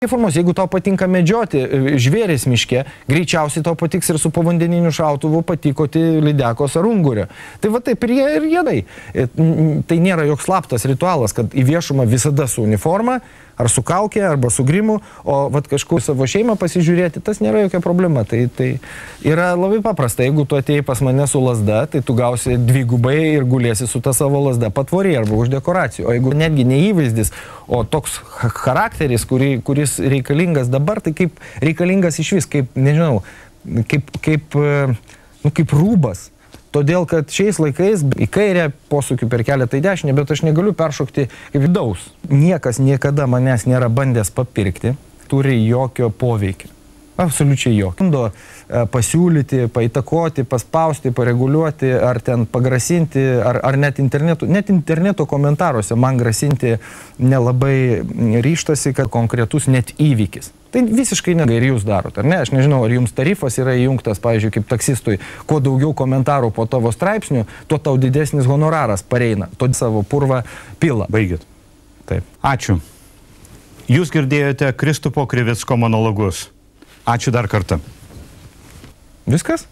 Formuos, jeigu tau patinka medžioti žvėris miške, greičiausiai tau patiks ir su povandeniniu šautuvu patikoti lydekos ar ungurio. Tai va taip ir jėdai. Tai nėra joks slaptas ritualas, kad į viešumą visada su uniforma, ar su kaukė, arba su grimu, o vat kažkur savo šeimą pasižiūrėti, tas nėra jokia problema. Tai yra labai paprasta. Jeigu tu atėjai pas mane su lazda, tai tu gausi dvigubai ir gulėsi su ta savo lazda patvorį arba už dekoracijų. O jeigu netgi ne įvaizdis, o toks charakteris, kuris reikalingas dabar, tai kaip reikalingas iš vis, kaip, nežinau, kaip rūbas. Todėl, kad šiais laikais į kairę posūkiu per keletą į dešinę, bet aš negaliu peršokti kaip vidaus. Niekas niekada manęs nėra bandęs papirkti, turi jokio poveikio. Absoliučiai jokio. Bando pasiūlyti, paįtakoti, paspausti, pareguliuoti, ar ten pagrasinti, ar net interneto komentaruose man grasinti nelabai ryštasi, kad konkretus net įvykis. Tai visiškai negai ir jūs darot, ar ne? Aš nežinau, ar jums tarifas yra įjungtas, pavyzdžiui, kaip taksistui, kuo daugiau komentarų po tavo straipsnių, tuo tau didesnis honoraras pareina, to savo purvą pila. Baigit. Taip. Ačiū. Jūs girdėjote Kristupo Krivicko monologus. Ačiū dar kartą. Viskas?